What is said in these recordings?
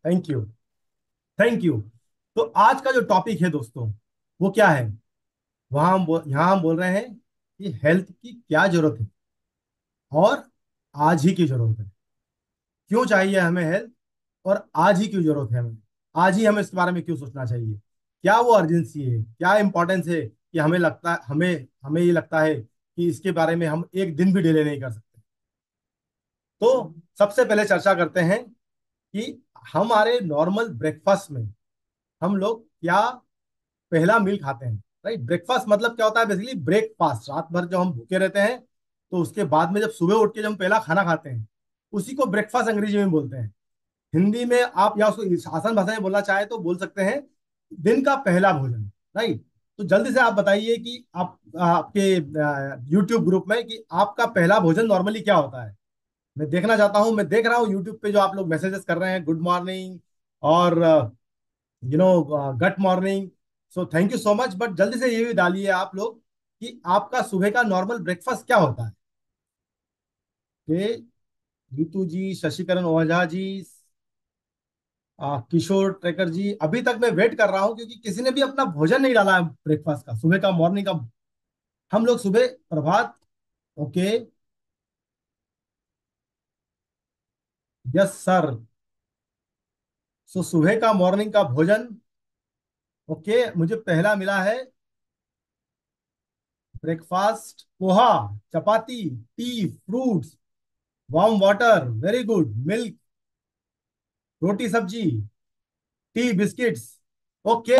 Thank you. Thank you. तो आज का जो टॉपिक है दोस्तों, वो क्या है? यहाँ हम बोल रहे हैं कि हेल्थ की क्या जरूरत है और आज ही की जरूरत है। क्यों चाहिए हमें हेल्थ और आज ही क्यों जरूरत है हमें? आज ही हमें इसके बारे में क्यों सोचना चाहिए? क्या वो अर्जेंसी है, क्या इंपॉर्टेंस है कि हमें लगता है, हमें हमें ये लगता है कि इसके बारे में हम एक दिन भी डिले नहीं कर सकते? तो सबसे पहले चर्चा करते हैं कि हमारे नॉर्मल ब्रेकफास्ट में हम लोग क्या पहला मील खाते हैं। राइट, ब्रेकफास्ट मतलब क्या होता है? बेसिकली ब्रेकफास्ट, रात भर जब हम भूखे रहते हैं तो उसके बाद में जब सुबह उठ के जब हम पहला खाना खाते हैं, उसी को ब्रेकफास्ट अंग्रेजी में बोलते हैं। हिंदी में आप या उसको आसान भाषा में बोलना चाहे तो बोल सकते हैं दिन का पहला भोजन। राइट। तो जल्दी से आप बताइए कि आप आपके यूट्यूब ग्रुप में कि आपका पहला भोजन नॉर्मली क्या होता है? मैं देखना चाहता हूँ, मैं देख रहा हूँ यूट्यूब पे जो आप लोग मैसेजेस कर रहे हैं, गुड मॉर्निंग और good morning. So thank you so much, but जल्दी से ये भी डालिए आप लोग कि आपका सुबह का नॉर्मल ब्रेकफास्ट क्या होता है। कि रितु जी, शशिकरण ओझा जी, किशोर ट्रेकर जी, अभी तक मैं वेट कर रहा हूँ क्योंकि किसी ने भी अपना भोजन नहीं डाला है ब्रेकफास्ट का, सुबह का, मॉर्निंग का। हम लोग सुबह प्रभात। ओके। Yes sir. सो सुबह का मॉर्निंग का भोजन। ओके, मुझे पहला मिला है breakfast poha, chapati, tea, fruits, warm water, very good, milk, roti sabzi, tea, biscuits. Okay.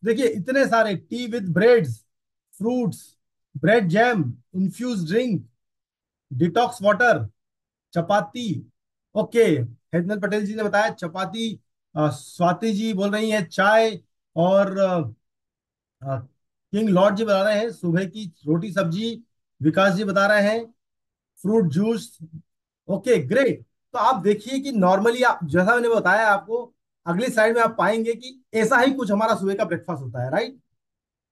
देखिए इतने सारे tea with breads, fruits, bread jam, infuse drink, detox water, chapati. Okay, Hetal Patel ji ने बताया चपाती। स्वाति जी बोल रही है चाय। और किंग लॉर्ड जी बता रहे हैं सुबह की रोटी सब्जी। विकास जी बता रहे हैं फ्रूट जूस। Okay great. तो आप देखिए कि नॉर्मली आप जैसा मैंने बताया आपको, अगली स्लाइड में आप पाएंगे कि ऐसा ही कुछ हमारा सुबह का ब्रेकफास्ट होता है। राइट।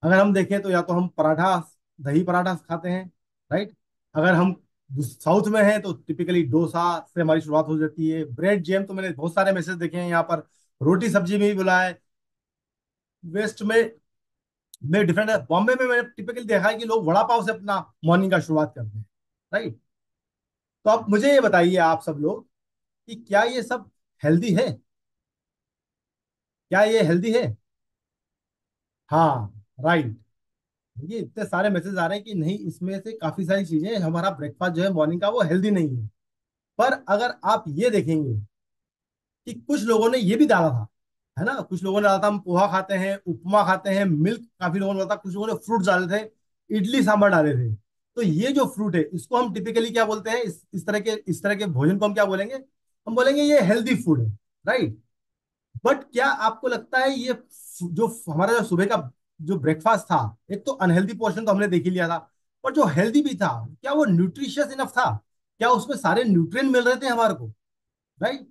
अगर हम देखें तो या तो हम पराठा, दही पराठा खाते हैं। राइट। अगर हम साउथ में हैं तो टिपिकली डोसा से हमारी शुरुआत हो जाती है। ब्रेड जैम तो मैंने बहुत सारे मैसेज देखे हैं यहाँ पर। रोटी सब्जी में भी बुला है। वेस्ट में डिफरेंट है। बॉम्बे में मैंने टिपिकली देखा है कि लोग वड़ा पाव से अपना मॉर्निंग का शुरुआत करते हैं। राइट। तो अब मुझे ये बताइए आप सब लोग कि क्या ये सब हेल्दी है? क्या ये हेल्दी है? हाँ। राइट। ये इतने सारे मैसेज आ रहे हैं कि नहीं, इसमें से काफी सारी चीजें, हमारा ब्रेकफास्ट जो है मॉर्निंग का वो हेल्दी नहीं है। पर अगर आप ये देखेंगे कि कुछ लोगों ने ये भी डाला था, है ना, कुछ लोगों ने डाला था हम पोहा खाते हैं, उपमा खाते हैं, मिल्क काफी लोगों ने डाला था, कुछ लोगों ने फ्रूट डाले थे, इडली सांभर डाले थे। तो ये जो फ्रूट है इसको हम टिपिकली क्या बोलते हैं? इस तरह के भोजन को हम क्या बोलेंगे? हम बोलेंगे ये हेल्दी फूड है। राइट। बट क्या आपको लगता है ये जो हमारा जो सुबह का जो ब्रेकफास्ट था, एक तो अनहेल्दी पोर्शन तो हमने देख ही लिया था, पर जो हेल्दी भी था, क्या वो न्यूट्रिशियस इनफ था? क्या उसमें सारे न्यूट्रिएंट मिल रहे थे हमारे को? राइट।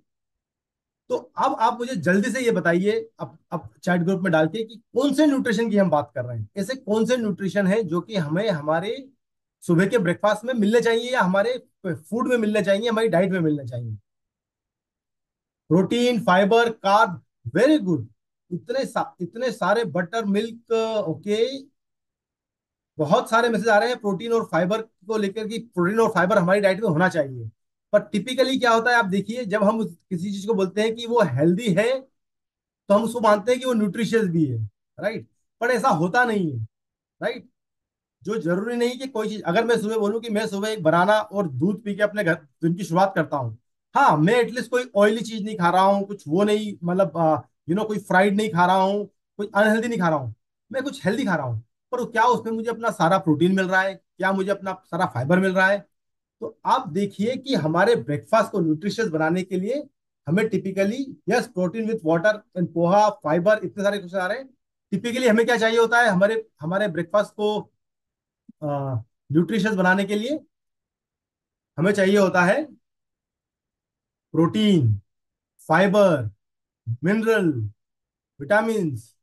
तो अब आप मुझे जल्दी से ये बताइए, अब चैट ग्रुप में डाल के, कि कौन से न्यूट्रिशन की हम बात कर रहे हैं? ऐसे कौन से न्यूट्रिशन है जो कि हमें हमारे सुबह के ब्रेकफास्ट में मिलने चाहिए या हमारे फूड में मिलने चाहिए, हमारी डाइट में मिलने चाहिए? Protein, fibre, carb, very good. इतने सारे बटर मिल्क। ओके। बहुत सारे मैसेज आ रहे हैं प्रोटीन और फाइबर को लेकर, कि प्रोटीन और फाइबर हमारी डाइट में होना चाहिए। पर टिपिकली क्या होता है, आप देखिए, जब हम किसी चीज को बोलते हैं कि वो हेल्दी है तो हम उसको मानते हैं कि वो न्यूट्रिशियस भी है। राइट। पर ऐसा होता नहीं है। राइट। जो जरूरी नहीं कि कोई चीज, अगर मैं सुबह बोलूं कि मैं सुबह एक बनाना और दूध पी के अपने घर दिन की शुरुआत करता हूँ, हाँ, मैं एटलीस्ट कोई ऑयली चीज नहीं खा रहा हूँ, कुछ वो नहीं, मतलब कोई फ्राइड नहीं खा रहा हूँ, कोई अनहेल्दी नहीं खा रहा हूँ, मैं कुछ हेल्दी खा रहा हूँ। पर क्या उसमें मुझे अपना सारा प्रोटीन मिल रहा है? क्या मुझे अपना सारा फाइबर मिल रहा है? तो आप देखिए कि हमारे ब्रेकफास्ट को न्यूट्रिशियस बनाने के लिए हमें typically, yes, protein with water and poha, fibre, इतने सारे क्वेश्चन आ रहे हैं। टिपिकली हमें क्या चाहिए होता है हमारे हमारे ब्रेकफास्ट को न्यूट्रिशियस बनाने के लिए? हमें चाहिए होता है प्रोटीन, फाइबर, मिनरल, विटामिन्स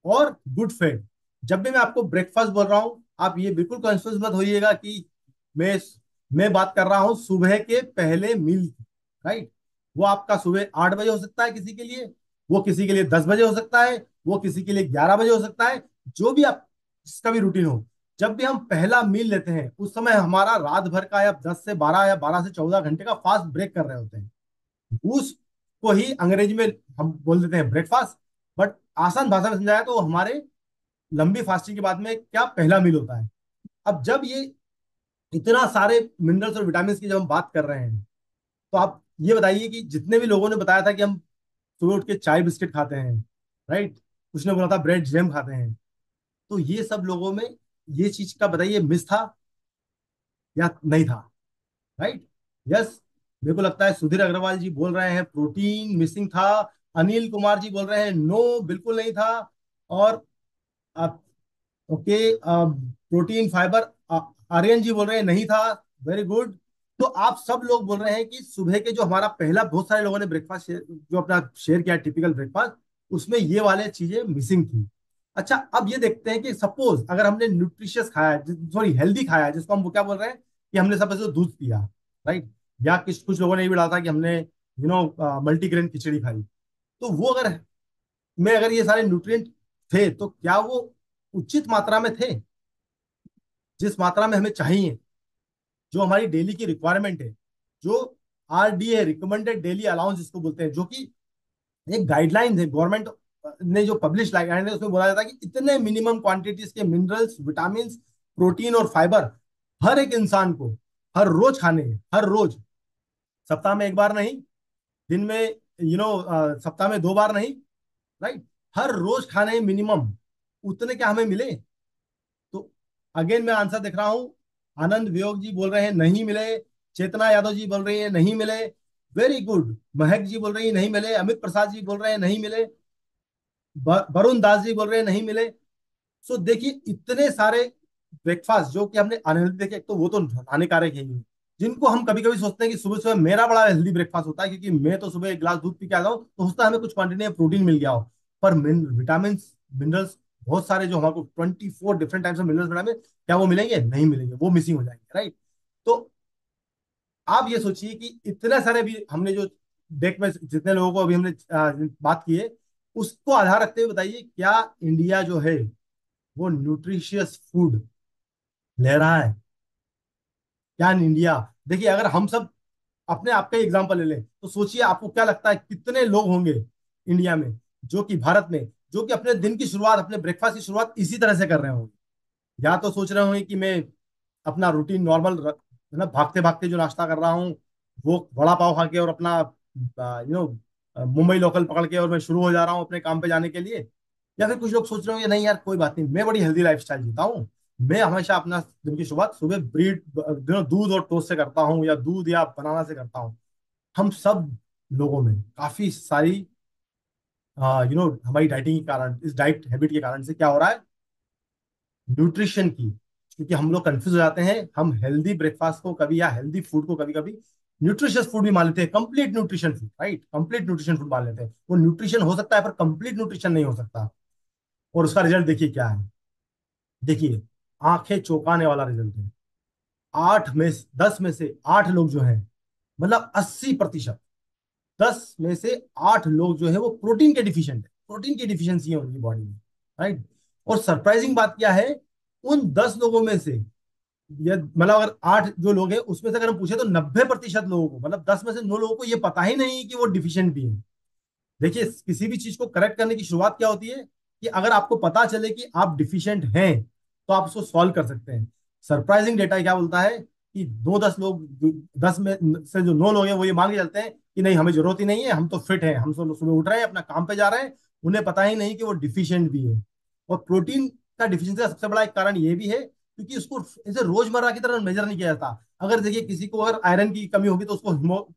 और गुड फैट। जब भी मैं आपको ब्रेकफास्ट बोल रहा हूं, आप ये बिल्कुल कंफ्यूज मत होइएगा कि मैं मैं बात कर रहा हूं सुबह के पहले मील की। राइट। वो आपका सुबह 8 बजे हो सकता है किसी के लिए, वो किसी के लिए 10 बजे हो सकता है, वो किसी के लिए 11 बजे हो सकता है। जो भी आप, जिसका भी रूटीन हो, जब भी हम पहला मील लेते हैं उस समय हमारा रात भर का या 10 से 12 या 12 से 14 घंटे का फास्ट ब्रेक कर रहे होते हैं। उसको ही अंग्रेजी में हम बोल देते हैं ब्रेकफास्ट। बट आसान भाषा में समझाया तो हमारे लंबी फास्टिंग के बाद में क्या पहला मील होता है। अब जब ये इतना सारे मिनरल्स और विटामिन की जब हम बात कर रहे हैं, तो आप ये बताइए कि जितने भी लोगों ने बताया था कि हम सुबह उठ के चाय बिस्किट खाते हैं, राइट, कुछ ने बोला था ब्रेड जैम खाते हैं, तो ये सब लोगों में ये चीज का बताइए मिस था या नहीं था, राइट। यस, मेरे को लगता है सुधीर अग्रवाल जी बोल रहे हैं प्रोटीन मिसिंग था, अनिल कुमार जी बोल रहे हैं नो बिल्कुल नहीं था, और ओके, प्रोटीन फाइबर, आर्यन जी बोल रहे हैं नहीं था, वेरी गुड। तो आप सब लोग बोल रहे हैं कि सुबह के जो हमारा पहला, बहुत सारे लोगों ने ब्रेकफास्ट जो अपना शेयर किया टिपिकल ब्रेकफास्ट, उसमें ये वाले चीजें मिसिंग थी। अच्छा, अब ये देखते हैं कि सपोज अगर हमने न्यूट्रिशियस खाया, सॉरी हेल्दी खाया, जिसको हम वो क्या बोल रहे हैं कि हमने सब से दूध पिया, राइट, या किस कुछ लोगों ने ये भी डाला था कि हमने मल्टीग्रेन खिचड़ी खाई, तो वो अगर में अगर ये सारे न्यूट्रिएंट थे तो क्या वो उचित मात्रा में थे, जिस मात्रा में हमें चाहिए, जो हमारी डेली की रिक्वायरमेंट है, जो RDA रिकमेंडेड डेली अलाउंस जिसको बोलते हैं, जो कि एक गाइडलाइन है गवर्नमेंट ने जो पब्लिश गाइडलाइन है, उसमें बोला जाता है कि इतने मिनिमम क्वांटिटीज के मिनरल्स, विटामिन, प्रोटीन और फाइबर हर एक इंसान को हर रोज खाने हैं, हर रोज, सप्ताह में एक बार नहीं, दिन में सप्ताह में 2 बार नहीं, राइट, हर रोज खाने मिनिमम उतने क्या हमें मिले। तो अगेन मैं आंसर देख रहा हूं, आनंद वियोग जी बोल रहे हैं नहीं मिले, चेतना यादव जी बोल रही है नहीं मिले, वेरी गुड, महक जी बोल रही है नहीं मिले, अमित प्रसाद जी बोल रहे हैं नहीं मिले, वरुण दास जी बोल रहे हैं नहीं मिले। सो देखिए इतने सारे ब्रेकफास्ट जो कि हमने अनहेल्दी देखे, एक तो वो तो हानिकारक है ही, जिनको हम कभी कभी सोचते हैं कि सुबह सुबह मेरा बड़ा हेल्दी ब्रेकफास्ट होता है क्योंकि मैं तो सुबह एक गिलास दूध पी के आता हूँ, तो होता है हमें कुछ क्वांटिटी में प्रोटीन मिल गया हो, पर विटामिन मिनरल्स बहुत सारे जो हमारे 24 डिफरेंट टाइप्स ऑफ मिनरल्स बनाए, क्या वो मिलेंगे? नहीं मिलेंगे, वो मिसिंग हो जाएंगे, राइट। तो आप ये सोचिए कि इतने सारे भी हमने जो डेक में जितने लोगों को अभी हमने बात की है, उसको आधार रखते हुए बताइए क्या इंडिया जो है वो न्यूट्रिशियस फूड ले रहा है? क्या इंडिया, देखिए अगर हम सब अपने आप का एग्जांपल ले लें तो सोचिए आपको क्या लगता है कितने लोग होंगे इंडिया में, जो कि भारत में, जो कि अपने दिन की शुरुआत, अपने ब्रेकफास्ट की शुरुआत इसी तरह से कर रहे होंगे। या तो सोच रहे होंगे कि मैं अपना रूटीन नॉर्मल है ना, भागते भागते जो नाश्ता कर रहा हूँ वो वड़ा पाव खा के और अपना मुंबई लोकल पकड़ के और मैं शुरू हो जा रहा हूँ अपने काम पे जाने के लिए। या फिर कुछ लोग सोच रहे होंगे नहीं यार कोई बात नहीं, मैं बड़ी हेल्दी लाइफस्टाइल जीता हूँ, मैं हमेशा अपना दिन की शुरुआत सुबह ब्रीड दूध और टोस्ट से करता हूँ या दूध या बनाना से करता हूँ। हम सब लोगों में काफी सारी हमारी डाइटिंग के कारण, इस डाइट हैबिट के कारण से क्या हो रहा है, न्यूट्रिशन की, क्योंकि हम लोग कंफ्यूज हो जाते हैं, हम हेल्दी ब्रेकफास्ट को कभी या हेल्दी फूड को कभी कभी न्यूट्रिशियस फूड भी मान लेते हैं, complete nutrition food, right, complete nutrition food मान लेते हैं। वो न्यूट्रिशन हो सकता है पर कंप्लीट न्यूट्रिशन नहीं हो सकता। और उसका रिजल्ट देखिए क्या है, देखिए आंखें चौंकाने वाला रिजल्ट है। 10 में से 8 लोग जो है, मतलब 80%, 10 में से 8 लोग जो है वो प्रोटीन के डिफिशिएंट है, प्रोटीन की डिफिशियंसी है उनकी बॉडी में, राइट। और सरप्राइजिंग बात क्या है, उन 10 लोगों में से, ये मतलब अगर 8 जो लोग हैं उसमें से अगर हम पूछे तो 90% लोगों को, मतलब 10 में से 9 लोगों को ये पता ही नहीं कि वो डिफिशिएंट भी है। देखिए किसी भी चीज को करेक्ट करने की शुरुआत क्या होती है कि अगर आपको पता चले कि आप डिफिशिएंट हैं तो आप उसको सॉल्व कर सकते हैं। सरप्राइजिंग डेटा क्या बोलता है कि 9 10 लोग, 10 में से जो 9 लोग हैं वो ये मान के चलते हैं कि नहीं हमें जरूरत ही नहीं है, हम तो फिट हैं, हम सब सुबह उठ रहे हैं अपना काम पे जा रहे हैं, उन्हें पता ही नहीं कि वो डिफिशिएंट भी है। और प्रोटीन का डिफिशियंसी का सबसे बड़ा एक कारण ये भी है क्योंकि उसको ऐसे रोजमर्रा की तरह मेजर नहीं किया जाता। अगर देखिए किसी को अगर आयरन की कमी होगी तो उसको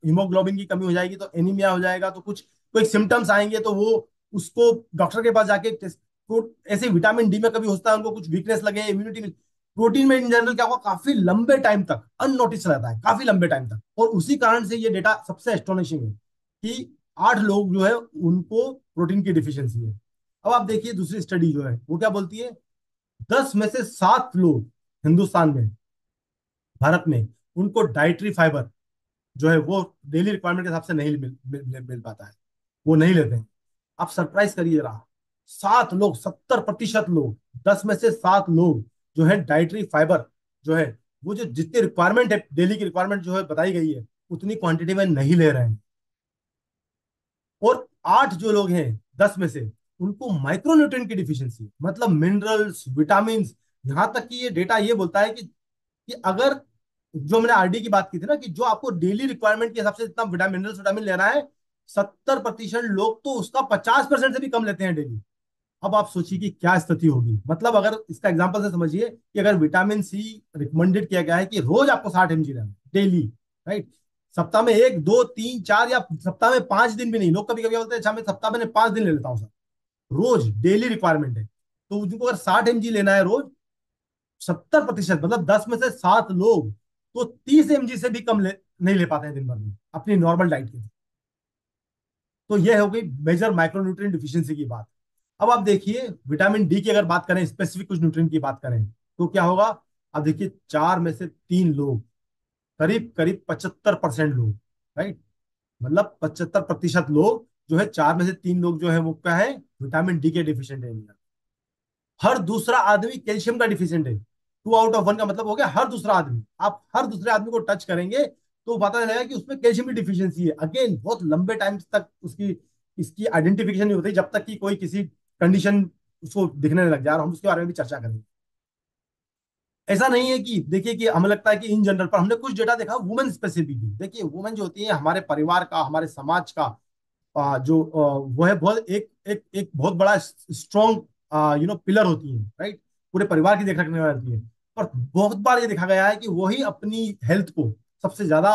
हीमोग्लोबिन की कमी हो जाएगी तो एनीमिया हो जाएगा, तो कुछ कोई सिम्टम्स आएंगे तो वो उसको डॉक्टर के पास जाके टेस्ट, तो ऐसे विटामिन डी में कभी होता है उनको कुछ वीकनेस लगे, इम्यूनिटी में, प्रोटीन में इन जनरल क्या होगा काफी लंबे टाइम तक अननोटिस रहता है, काफी लंबे टाइम तक। और उसी कारण से ये डेटा सबसे एस्टोनिशिंग है कि 8 लोग जो है उनको प्रोटीन की डिफिशियंसी है। अब आप देखिए दूसरी स्टडी जो है वो क्या बोलती है, 10 में से 7 लोग हिंदुस्तान में, भारत में, उनको डाइटरी फाइबर जो है वो डेली रिक्वायरमेंट के हिसाब से नहीं मिल पाता है, वो नहीं लेते हैं। आप सरप्राइज करिए जरा, 7 लोग, 70% लोग, 10 में से 7 लोग जो है डाइटरी फाइबर जो है, वो जो जितनी रिक्वायरमेंट है, डेली की रिक्वायरमेंट जो है बताई गई है, उतनी क्वांटिटी में नहीं ले रहे हैं। और 8 जो लोग हैं 10 में से, उनको माइक्रोन्यूट्रिएंट की डिफिशियंसी, मतलब मिनरल्स, विटामिन, यहां तक कि ये डेटा ये बोलता है कि अगर, जो मैंने आरडी की बात की थी ना, कि जो आपको डेली रिक्वायरमेंट के हिसाब से जितना विटामिन, मिनरल्स, विटामिन लेना है, 70% लोग तो उसका 50% से भी कम लेते हैं डेली। अब आप सोचिए कि क्या स्थिति होगी। मतलब अगर इसका एग्जांपल से समझिए कि अगर विटामिन सी रिकमेंडेड किया गया है कि रोज आपको 60 mg लेना डेली, राइट, सप्ताह में 1, 2, 3, 4, या सप्ताह में 5 दिन भी नहीं, लोग कभी कभी बोलते हैं अच्छा मैं सप्ताह में 5 दिन ले लेता हूँ सर, रोज डेली रिक्वायरमेंट है, तो उनको अगर 60 mg लेना है रोज, 70%, मतलब 10 में से 7 लोग तो 30 mg से भी कम नहीं ले पाते हैं दिन भर में अपनी नॉर्मल डाइट के। तो यह हो गई मेजर माइक्रोन्यूट्रिएंट डिफिशियंसी की बात। अब आप देखिए विटामिन डी की अगर बात करें, स्पेसिफिक कुछ न्यूट्रिएंट की बात करें, तो क्या होगा। अब देखिए 4 में से 3 लोग, करीब करीब 75% लोग, राइट, मतलब 75% लोग जो है, 4 में से 3 लोग जो है वो क्या है, विटामिन डी के डिफिशियंट है। हर दूसरा आदमी कैल्शियम का डिफिशियंट है। 2 आउट ऑफ 1 का मतलब हो गया हर दूसरा आदमी। आप हर दूसरे आदमी को टच करेंगे तो पता चलेगा कि उसमें कैल्शियम की डिफिशियंसी है। अगेन बहुत लंबे टाइम तक उसकी इसकी आइडेंटिफिकेशन नहीं होती, जब तक कि कोई किसी कंडीशन उसको दिखने नहीं लग जाए, और हम उसके बारे में भी चर्चा करेंगे। ऐसा नहीं है कि देखिए कि हमें लगता है कि इन जनरल, पर हमने कुछ डेटा देखा वुमेन स्पेसिफिकली। देखिए वुमेन जो होती है हमारे परिवार का, हमारे समाज का वो है बहुत एक एक एक बहुत बड़ा स्ट्रॉन्ग पिलर होती है, राइट, पूरे परिवार की देख रखने वाली होती है। पर बहुत बार ये देखा गया है कि वही अपनी हेल्थ को सबसे ज्यादा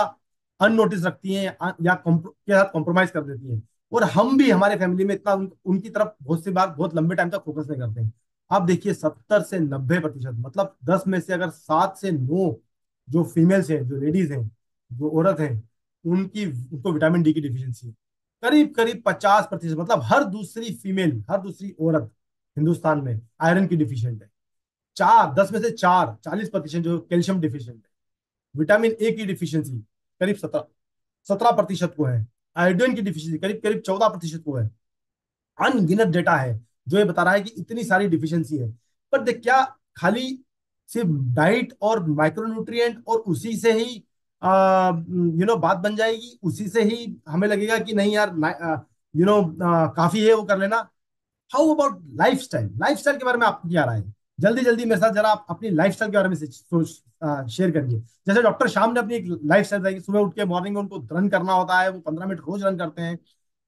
अननोटिस रखती हैं, या के साथ कॉम्प्रोमाइज कर देती हैं। और हम भी हमारे फैमिली में इतना उनकी तरफ बहुत सी बार बहुत लंबे टाइम तक फोकस नहीं करते हैं। आप देखिए 70 से 90%, मतलब 10 में से अगर 7 से 9 जो फीमेल्स हैं, जो लेडीज हैं, जो औरत हैं, उनकी उनको विटामिन डी की डिफिशियंसी है। करीब करीब 50%, मतलब हर दूसरी फीमेल, हर दूसरी औरत हिंदुस्तान में आयरन की डिफिशियंट है। 10 में से 4, 40% जो कैल्शियम डिफिशियंट है। विटामिन ए की डिफिशियंसी करीब 17% को है। आयोडीन की डिफिशियंसी करीब करीब 14% को है। अनगिनत डेटा है जो ये बता रहा है कि इतनी सारी डिफिशियंसी है। पर देख क्या, खाली सिर्फ डाइट और माइक्रोन्यूट्रिएंट और उसी से ही बात बन जाएगी, उसी से ही हमें लगेगा कि नहीं यार काफी है वो कर लेना। हाउ अबाउट लाइफस्टाइल, लाइफस्टाइल के बारे में आपको क्या राय है? जल्दी जल्दी मेरे साथ जरा आप अपनी लाइफस्टाइल के बारे में सोच शेयर करिए। जैसे डॉक्टर श्याम ने अपनी एक लाइफस्टाइल बताई कि सुबह उठ के मॉर्निंग में उनको रन करना होता है, वो 15 मिनट रोज रन करते हैं।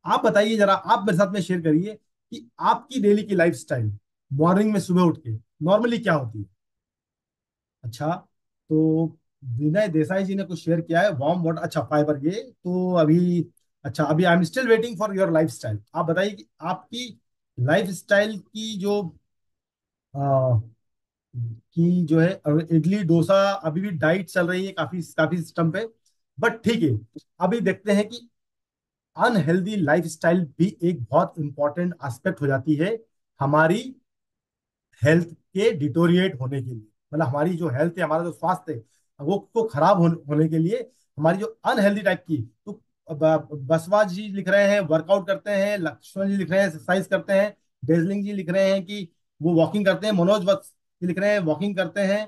आप बताइए जरा, आप मेरे साथ में शेयर करिए कि आपकी डेली की लाइफस्टाइल मॉर्निंग में सुबह उठ के नॉर्मली क्या होती है। अच्छा, तो विनय देसाई जी ने कुछ शेयर किया है, वार्म वाटर, अच्छा फाइबर, ये तो अभी, अच्छा अभी I am still waiting for your lifestyle. आप बताइए कि आपकी लाइफस्टाइल की जो आ, की जो है, इडली डोसा अभी भी डाइट चल रही है काफी काफी सिस्टम पे, बट ठीक है। अभी देखते हैं कि अनहेल्दी लाइफस्टाइल भी एक बहुत इंपॉर्टेंट एस्पेक्ट हो जाती है हमारी हेल्थ के डिटोरिएट होने के लिए। मतलब हमारी जो हेल्थ है, हमारा जो स्वास्थ्य है, वो को खराब होने के लिए हमारी जो अनहेल्दी टाइप की, तो बसवा जी लिख रहे हैं वर्कआउट करते हैं, लक्ष्मण जी लिख रहे हैं एक्सरसाइज करते हैं, डेजलिंग जी लिख रहे हैं कि वो वॉकिंग करते हैं, मनोज वत्स जी लिख रहे हैं वॉकिंग करते हैं।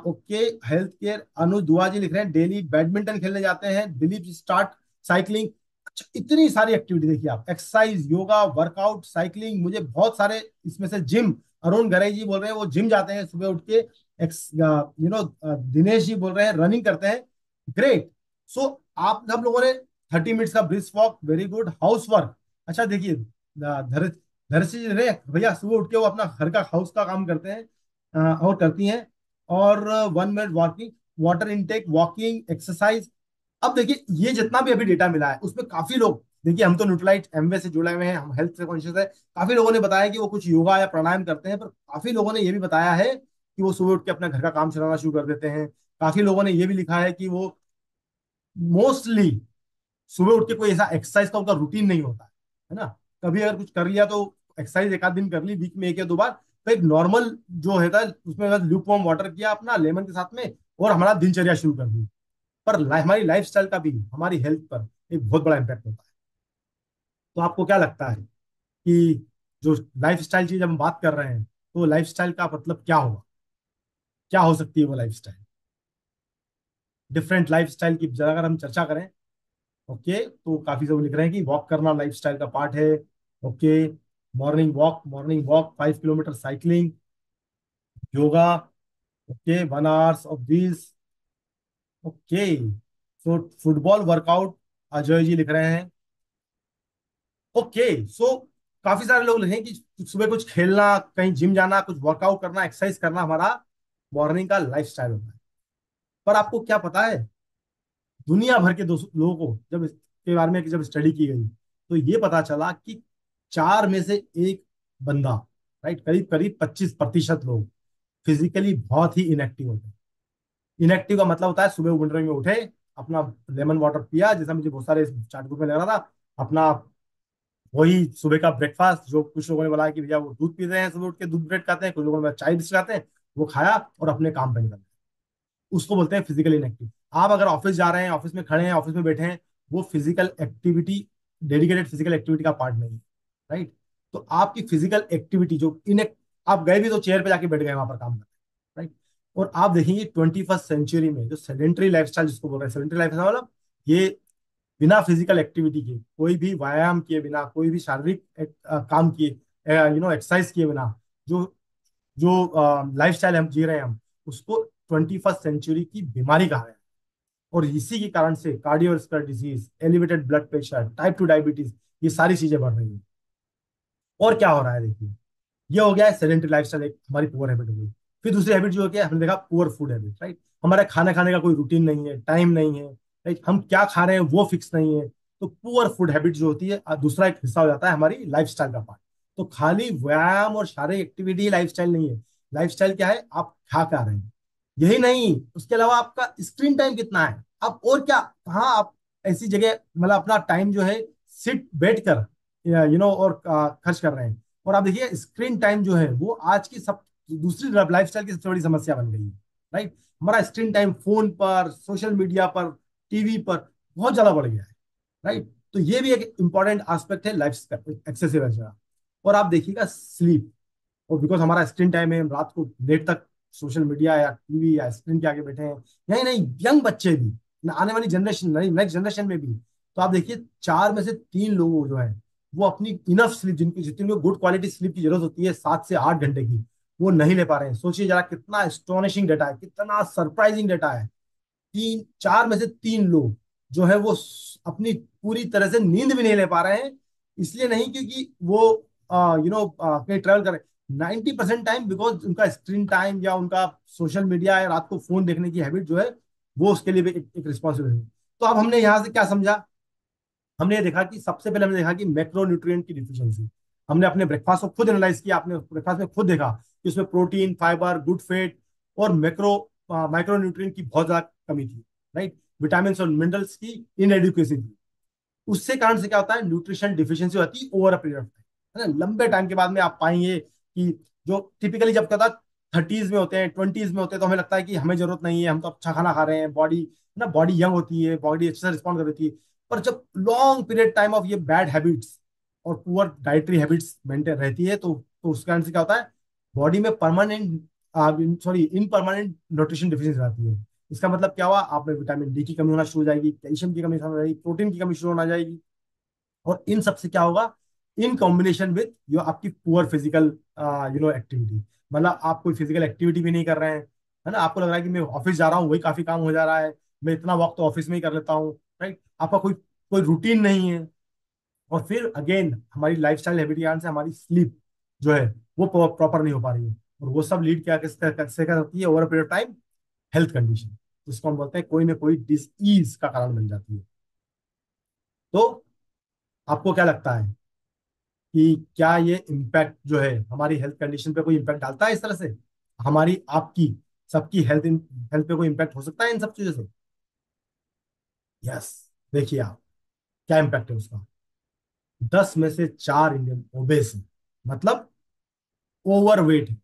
ओके, हेल्थ केयर अनु दुआ जी लिख रहे हैं डेली बैडमिंटन खेलने जाते हैं, दिलीप स्टार्ट साइकिलिंग। अच्छा, इतनी सारी एक्टिविटी देखिए आप, एक्सरसाइज, योगा, वर्कआउट, साइकिलिंग, मुझे बहुत सारे इसमें से जिम, अरुण गरे जी बोल रहे हैं वो जिम जाते हैं सुबह उठ के, एक्स दिनेश जी बोल रहे हैं रनिंग करते हैं। ग्रेट। सो आप सब लोगों ने 30 मिनट्स का brisk walk, very good. House work, अच्छा देखिए धर धरसी जी ने भैया सुबह उठ के वो अपना घर का हाउस का काम करते हैं, और करती हैं। और 1 minute walking, water intake, walking, exercise. अब देखिए ये जितना भी अभी डेटा मिला है उसमें काफी लोग, देखिए हम तो न्यूट्रलाइट एमवे से जुड़े हुए हैं, हम हेल्थ से कॉन्शियस है। काफी लोगों ने बताया कि वो कुछ योगा या प्राणायाम करते हैं, पर काफी लोगों ने ये भी बताया है कि वो सुबह उठ के अपना घर का काम चलाना शुरू कर देते हैं। काफी लोगों ने ये भी लिखा है कि वो मोस्टली सुबह उठ के कोई ऐसा एक्सरसाइज का उनका रूटीन नहीं होता है ना। कभी अगर कुछ कर लिया तो एक्सरसाइज एक आध दिन कर ली, वीक में 1 या 2 बार, तो एक नॉर्मल जो होता है उसमें बस ल्यूक वार्म वाटर किया अपना लेमन के साथ में, और हमारा दिनचर्या शुरू कर दी। पर हमारी लाइफस्टाइल का भी हमारी हेल्थ पर एक बहुत बड़ा इम्पैक्ट होता है। तो आपको क्या लगता है कि जो लाइफस्टाइल की जब हम बात कर रहे हैं, तो लाइफस्टाइल का मतलब क्या होगा? क्या हो सकती है वो लाइफस्टाइल? डिफरेंट लाइफस्टाइल की जरा अगर हम चर्चा करें, ओके, तो काफी सब लिख रहे हैं कि वॉक करना लाइफस्टाइल का पार्ट है। Okay, morning walk 5 kilometre, cycling, yoga, okay, 1 hours of this, okay. So football workout, Ajay ji लिख रहे हैं। ओके, सो काफी सारे लोग लिखे हैं कि सुबह कुछ खेलना, कहीं जिम जाना, कुछ वर्कआउट करना, एक्सरसाइज करना हमारा मॉर्निंग का लाइफस्टाइल होता है। पर आपको क्या पता है, दुनिया भर के दोस्तों लोगों को जब इसके बारे में जब स्टडी की गई, तो ये पता चला कि 4 में से 1 बंदा, राइट, करीब करीब 25% लोग फिजिकली बहुत ही इनएक्टिव होते हैं। इनएक्टिव का मतलब होता है सुबह मॉर्निंग में उठे, अपना लेमन वाटर पिया, जैसा मुझे बहुत सारे चार्ट ग्रुप में लग रहा था, अपना वही सुबह का ब्रेकफास्ट, जो कुछ लोगों ने बोला कि भैया वो दूध पीते हैं सुबह उठ के, दूध ब्रेड खाते हैं, कुछ लोगों ने चाय बिस्किट खाते हैं, वो खाया और अपने काम पे निकल गए। उसको बोलते हैं फिजिकल इनएक्टिव। आप अगर ऑफिस जा रहे हैं, ऑफिस में खड़े हैं, ऑफिस में बैठे हैं, वो physical activity, dedicated physical activity का पार्ट नहीं है, राइट। तो आपकी फिजिकल एक्टिविटी जो इनएक्ट, आप गए भी तो चेयर पे जाके बैठ गए वहां पर काम करते हैं, राइट। और आप देखेंगे 21st सेंचुरी में जो सेडेंट्री लाइफस्टाइल जिसको बोल रहे हैं, सेडेंट्री लाइफस्टाइल मतलब ये बिना फिजिकल एक्टिविटी के, कोई भी व्यायाम किए बिना, कोई भी शारीरिक काम किए, एक्सरसाइज किए बिना, जो जो लाइफस्टाइल हम जी रहे हैं हम, उसको 21st सेंचुरी की बीमारी कहा है। और इसी के कारण से cardiovascular disease, elevated blood pressure, type 2 diabetes, ये सारी चीजें बढ़ रही हैं। और क्या हो रहा है देखिए, ये हो गया है सेडेंटरी लाइफस्टाइल, एक हमारी पुअर हैबिट हो गई। फिर दूसरी हैबिट जो हो गया, हमने देखा पुअर फूड हैबिट, राइट। हमारा खाना खाने का कोई रूटीन नहीं है, टाइम नहीं है, राइट, हम क्या खा रहे हैं वो फिक्स नहीं है। तो पुअर फूड हैबिट जो होती है, दूसरा एक हिस्सा हो जाता है हमारी लाइफस्टाइल का पार्ट। तो खाली व्यायाम और शारीरिक एक्टिविटी लाइफस्टाइल नहीं है। लाइफस्टाइल क्या है, आप खा क्या रहे हैं, यही नहीं, उसके अलावा आपका स्क्रीन टाइम कितना है, आप और क्या, कहाँ आप ऐसी जगह मतलब अपना टाइम जो है सिट बैठ कर और खर्च कर रहे हैं। और आप देखिए स्क्रीन टाइम जो है वो आज की सब दूसरी लाइफस्टाइल की सबसे बड़ी समस्या बन गई है, राइट। हमारा स्क्रीन टाइम फोन पर, सोशल मीडिया पर, टीवी पर बहुत ज्यादा बढ़ गया है, राइट। तो ये भी एक इंपॉर्टेंट एस्पेक्ट है लाइफ एक्सेसिव है। और आप देखिएगा स्लीप, और बिकॉज हमारा स्क्रीन टाइम है, हम रात को लेट तक सोशल मीडिया या टीवी या स्क्रीन के आगे बैठे हैं। यही नहीं, यंग बच्चे भी, आने वाली जनरेशन, नेक्स्ट जनरेशन में भी, तो आप देखिए 4 में से 3 लोग जो है वो अपनी इनफ स्लीप, जिनकी जितनी गुड क्वालिटी स्लीप की जरूरत होती है 7 से 8 घंटे की, वो नहीं ले पा रहे हैं। सोचिए जरा कितना एस्टोनिशिंग डेटा है, कितना सरप्राइजिंग डेटा है। 4 में से 3 लोग जो है वो अपनी पूरी तरह से नींद भी नहीं ले पा रहे हैं। इसलिए नहीं क्योंकि वो कहीं ट्रेवल करें, 90% टाइम बिकॉज उनका स्क्रीन टाइम या उनका सोशल मीडिया या रात को फोन देखने की हैबिट जो है, वो उसके लिए भी एक रिस्पॉन्सिबिलिटी है। तो अब हमने यहाँ से क्या समझा, हमने ये देखा कि सबसे पहले हमने देखा कि मैक्रो न्यूट्रिएंट की डिफिशियंसी। हमने अपने ब्रेकफास्ट को खुद एनालाइज किया, आपने ब्रेकफास्ट में खुद देखा कि उसमें प्रोटीन, फाइबर, गुड फैट और माइक्रो न्यूट्रिएंट की बहुत ज्यादा कमी थी, राइट। विटामिन और मिनरल्स की इनएडिक्वेसी थी। उससे कारण से क्या होता है, न्यूट्रिशन डिफिशियंसी होती है over a period of time, है ना। लंबे टाइम के बाद में आप पाएंगे कि जो टिपिकली जब कहता 30s में होते हैं, 20s में होते हैं, तो हमें लगता है कि हमें जरूरत नहीं है, हम तो अच्छा खाना खा रहे हैं, बॉडी ना, बॉडी यंग होती है, बॉडी अच्छे से रिस्पॉन्ड कर देती है। पर जब लॉन्ग पीरियड टाइम ऑफ ये बैड हैबिट्स और पुअर डाइटरी हैबिट्स मेंटेन रहती है, तो उसके कारण से क्या होता है, बॉडी में परमानेंट, सॉरी, इनपरमानेंट न्यूट्रिशन डिफिशियंसी आती है। इसका मतलब क्या हुआ, आप में विटामिन डी की कमी होना शुरू हो जाएगी, कैल्शियम की कमी होना जाएगी, प्रोटीन की कमी शुरू होना जाएगी। और इन सबसे क्या होगा, इन कॉम्बिनेशन विथ जो आपकी पुअर फिजिकल एक्टिविटी, मतलब आप कोई फिजिकल एक्टिविटी भी नहीं कर रहे हैं, है ना। आपको लग रहा है कि मैं ऑफिस जा रहा हूँ, वही काफी काम हो जा रहा है, मैं इतना वक्त तो ऑफिस में ही कर लेता हूँ, राइट। आपका कोई कोई रूटीन नहीं है। और फिर अगेन हमारी लाइफस्टाइल हैबिट के कारण से हमारी स्लीप जो है वो प्रॉपर नहीं हो पा रही है। और वो सब लीड क्या कैसे करती है, over period of time health condition, जिसको हम बोलते हैं कोई ना कोई डिसीज का कारण बन जाती है। तो आपको क्या लगता है कि क्या ये इम्पैक्ट जो है हमारी हेल्थ कंडीशन पे कोई इम्पैक्ट डालता है इस तरह से, हमारी आपकी सबकी हेल्थ हेल्थ पे कोई इम्पैक्ट हो सकता है इन सब चीजों से? यस, देखिए आप, क्या इम्पैक्ट है उसका। 10 में से 4 इंडियन ओबेस है, मतलब ओवरवेट है,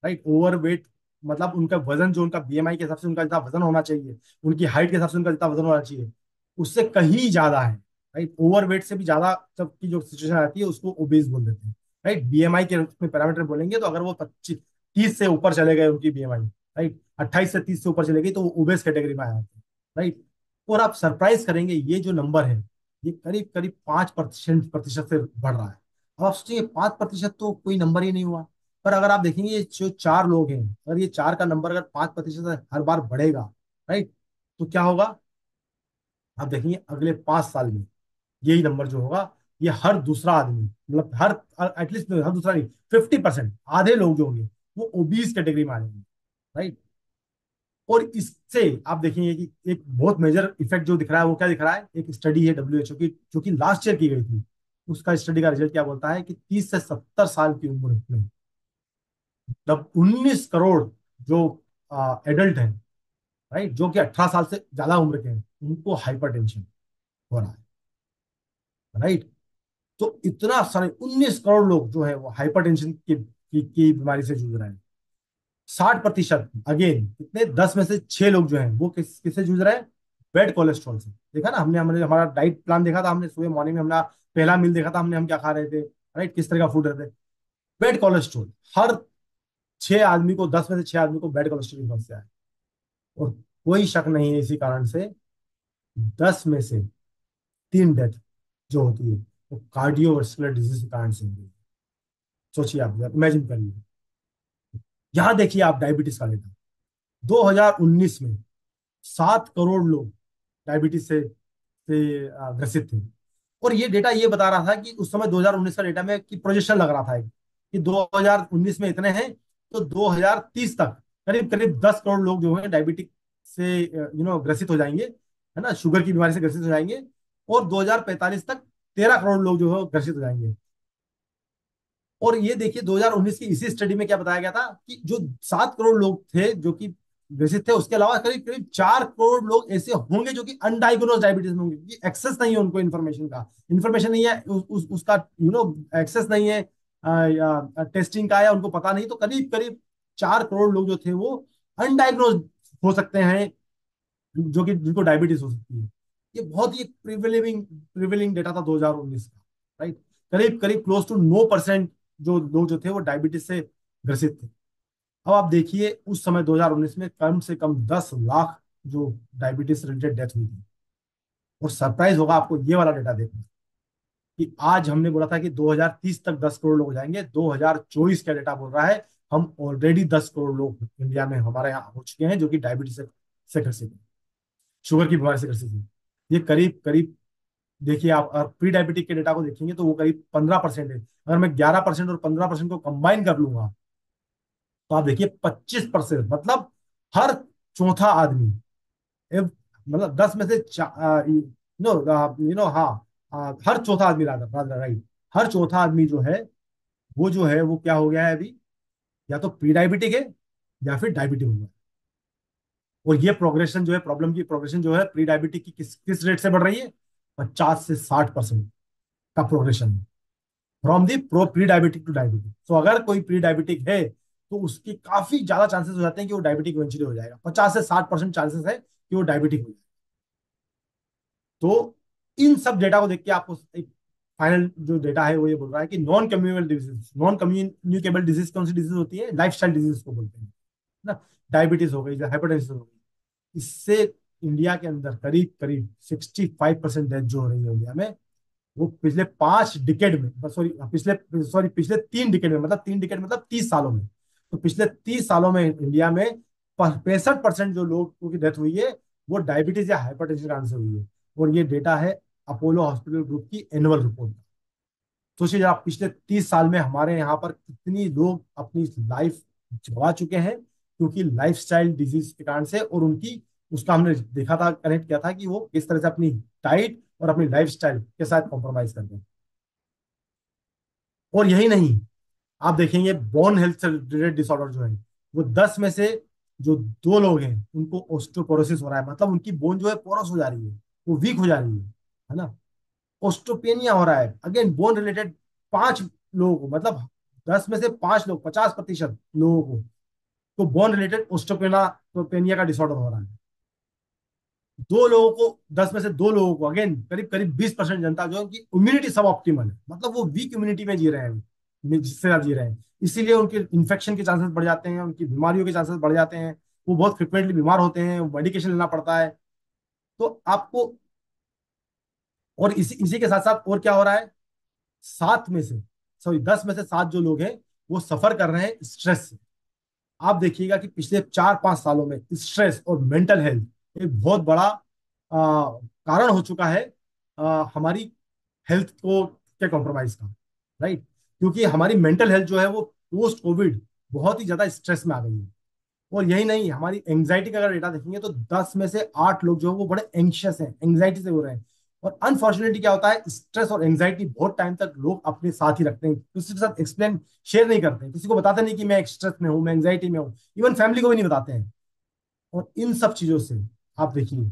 राइट। ओवरवेट मतलब उनका वजन, जो उनका बीएमआई के हिसाब से उनका जितना वजन होना चाहिए, उनकी हाइट के हिसाब से उनका जितना वजन होना चाहिए, उससे कहीं ज्यादा है। राइट, ओवरवेट से भी ज्यादा जब की जो सिचुएशन आती है उसको ओबेस बोल देते हैं। राइट, बीएमआई के उसमें पैरामीटर बोलेंगे तो अगर वो 25 30 से ऊपर चले गए उनकी बीएमआई, राइट, 28 से 30 से ऊपर चले गई तो वो ओबेस कैटेगरी में आ जाते हैं। राइट, और आप सरप्राइज करेंगे, ये जो नंबर है ये करीब करीब 5% प्रतिशत से बढ़ रहा है। अब आप सोचिए 5% तो कोई नंबर ही नहीं हुआ। पर अगर आप देखेंगे ये जो चार लोग हैं, अगर ये चार का नंबर अगर 5% हर बार बढ़ेगा, राइट, तो क्या होगा? आप देखेंगे अगले 5 साल में यही नंबर जो होगा, ये हर दूसरा आदमी, मतलब हर एटलीस्ट हर दूसरा नहीं, 50%, आधे लोग जो होंगे वो ओबीस कैटेगरी में आ जाएंगे। राइट, और इससे आप देखेंगे कि एक बहुत मेजर इफेक्ट जो दिख रहा है वो क्या दिख रहा है? एक स्टडी है डब्ल्यूएचओ की जो कि लास्ट ईयर की गई थी। उसका स्टडी का रिजल्ट क्या बोलता है कि 30 से 70 साल की उम्र में तब 19 करोड़ जो एडल्ट हैं, राइट, जो कि 18 साल से ज्यादा उम्र के हैं, उनको हाइपरटेंशन हो रहा है। राइट, तो इतना सारे 19 करोड़ लोग जो है वो हाइपरटेंशन की बीमारी से जूझ रहे हैं। 60%, अगेन कितने, 10 में से 6 लोग जो हैं वो किससे जूझ रहे हैं? बैड कोलेस्ट्रॉल से। देखा ना हमने हमने हमारा डाइट प्लान देखा था, हमने सुबह मॉर्निंग में अपना पहला मील देखा था, हमने हम क्या खा रहे थे, राइट, किस तरह का फूड रहते थे। बैड कोलेस्ट्रॉल, हर 6 आदमी को, 10 में से 6 आदमी को बैड कोलेस्ट्रॉल की समस्या है। और कोई शक नहीं है इसी कारण से 10 में से 3 डेथ जो होती है वो कार्डियोवास्कुलर डिजीज के कारण से होती है। सोचिए, आप इमेजिन करिए। यहां देखिए आप डायबिटीज का डेटा, 2019 में 7 करोड़ लोग डायबिटीज से ग्रसित थे। और ये डेटा ये बता रहा था कि उस समय 2019 का डेटा में कि प्रोजेक्शन लग रहा था कि 2019 में इतने हैं तो 2030 तक करीब करीब 10 करोड़ लोग जो है डायबिटिक से ग्रसित हो जाएंगे, है ना, शुगर की बीमारी से ग्रसित हो जाएंगे। और 2045 तक 13 करोड़ लोग जो है ग्रसित हो जाएंगे। और ये देखिए 2019 की इसी स्टडी में क्या बताया गया था कि जो 7 करोड़ लोग थे जो कि ग्रसित थे, उसके अलावा करीब करीब 4 करोड़ लोग ऐसे होंगे जो कि अनडायग्नोज डायबिटीज में होंगे, कि एक्सेस नहीं है उनको इन्फॉर्मेशन का, इन्फॉर्मेशन नहीं है उसका, एक्सेस नहीं है या टेस्टिंग का, या उनको पता नहीं। तो करीब करीब 4 करोड़ लोग जो थे वो अनडायग्नोज हो सकते हैं, जो कि जिनको डायबिटीज हो सकती है। ये बहुत ही प्रिवेलिंग डेटा था 2019 का। राइट, करीब करीब क्लोज टू 9% जो लोग जो थे वो डायबिटीज से ग्रसित थे। अब आप देखिए उस समय 2019 में कम से कम 10 लाख जो डायबिटीज से रिलेटेड डेथ हुई थी। और सरप्राइज होगा आपको ये वाला डेटा देखना कि आज हमने बोला था कि 2030 तक 10 करोड़ लोग हो जाएंगे, 2024 का डेटा बोल रहा है हम ऑलरेडी 10 करोड़ लोग इंडिया में हमारे यहाँ हो चुके हैं जो कि डायबिटीज से ग्रसित हैं, शुगर की बीमारी से ग्रसित हैं। ये करीब करीब, देखिए आप प्री डायबिटिक के डेटा को देखेंगे तो वो करीब 15% है। अगर मैं 11% और 15% को कंबाइन कर लूंगा तो आप देखिए 25%, मतलब हर चौथा आदमी, मतलब 10 में से नो हाँ, हर चौथा आदमी, राइट, हर चौथा आदमी जो है वो क्या हो गया है अभी, या तो प्री डायबिटिक है या फिर डायबिटिक हो गया। और ये प्रोग्रेशन जो है, प्रॉब्लम की प्रोग्रेशन जो है प्री डायबिटिक की किस किस रेट से बढ़ रही है? 50 से 60% का progression, from the pro pre diabetic to diabetic. तो अगर कोई प्री डायबिटिक है तो उसकी काफी ज्यादा चांसेस हो जाते हैं कि वो डायबिटिक इवेंचुअली हो जाएगा, 50 से 60% चांसेस है कि वो डायबिटिक हो जाए। तो इन सब डेटा को देख के आपको एक फाइनल जो डेटा है वो ये बोल रहा है कि नॉन कम्युनिकेबल डिजीज कौन सी डिजीज होती है? लाइफस्टाइल डिजीज को बोलते हैं ना। डायबिटीज हो गई, हाइपरटेंशन हो गई, इससे इंडिया के अंदर करीब करीब 65% डेथ जो हो रही है इंडिया में, वो पिछले 5 डिकेड में, पिछले 3 डिकेड में, मतलब 3 डिकेड मतलब 30 सालों में। तो पिछले 30 सालों में इंडिया में 65% जो लोगों की डेथ हुई है वो डायबिटीज या हाइपरटेंशन के कारण से हुई है। और ये डेटा है अपोलो हॉस्पिटल ग्रुप की एनुअल रिपोर्ट। सोचिए जरा पिछले 30 साल में हमारे यहाँ पर कितनी लोग अपनी लाइफ गवा चुके हैं क्योंकि लाइफस्टाइल डिजीज के कारण से। और उनकी, उसका हमने देखा था, कनेक्ट किया था कि वो किस तरह से अपनी डाइट और अपनी लाइफस्टाइल के साथ कॉम्प्रोमाइज करते हैं। और यही नहीं, आप देखेंगे बोन हेल्थ से रिलेटेड डिसऑर्डर जो है वो 10 में से जो 2 लोग हैं उनको ऑस्टियोपोरोसिस हो रहा है, मतलब उनकी बोन जो है पोरस हो जा रही है, वो वीक हो जा रही है ना। ऑस्टोपेनिया हो रहा है, अगेन बोन रिलेटेड, 5 लोगों को, मतलब 10 में से 5 लोग, 50% लोगों को तो बोन रिलेटेड ओस्टोपेनिया का डिसऑर्डर हो रहा है। 2 लोगों को, 10 में से 2 लोगों को, अगेन करीब करीब 20% जनता जो है उनकी इम्यूनिटी सब ऑप्टिमल है, मतलब वो वीक इम्यूनिटी में जी रहे हैं, जिससे ज्यादा जी रहे हैं, इसीलिए उनके इन्फेक्शन के चांसेस बढ़ जाते हैं, उनकी बीमारियों के चांसेस बढ़ जाते हैं, वो बहुत फ्रिक्वेंटली बीमार होते हैं, मेडिकेशन लेना पड़ता है। तो आपको, और इसी इसी के साथ साथ और क्या हो रहा है, 10 में से 7 जो लोग हैं वो सफर कर रहे हैं स्ट्रेस से। आप देखिएगा कि पिछले 4-5 सालों में स्ट्रेस और मेंटल हेल्थ एक बहुत बड़ा कारण हो चुका है हमारी हेल्थ को के कॉम्प्रोमाइज का, राइट। क्योंकि हमारी मेंटल हेल्थ जो है वो पोस्ट कोविड बहुत ही ज्यादा स्ट्रेस में आ गई है। और यही नहीं, हमारी एंग्जाइटी का अगर डेटा देखेंगे तो 10 में से 8 लोग जो है वो बड़े एंग्शियस हैं, एंग्जाइटी से हो रहे हैं। और अनफॉर्चुनेटली क्या होता है, स्ट्रेस और एंग्जाइटी बहुत टाइम तक लोग अपने साथ ही रखते हैं, किसी के साथ एक्सप्लेन शेयर नहीं करते हैं, किसी को बताते नहीं कि मैं स्ट्रेस में हूँ, मैं एंग्जाइटी में हूँ, इवन फैमिली को भी नहीं बताते हैं। और इन सब चीजों से आप देखिए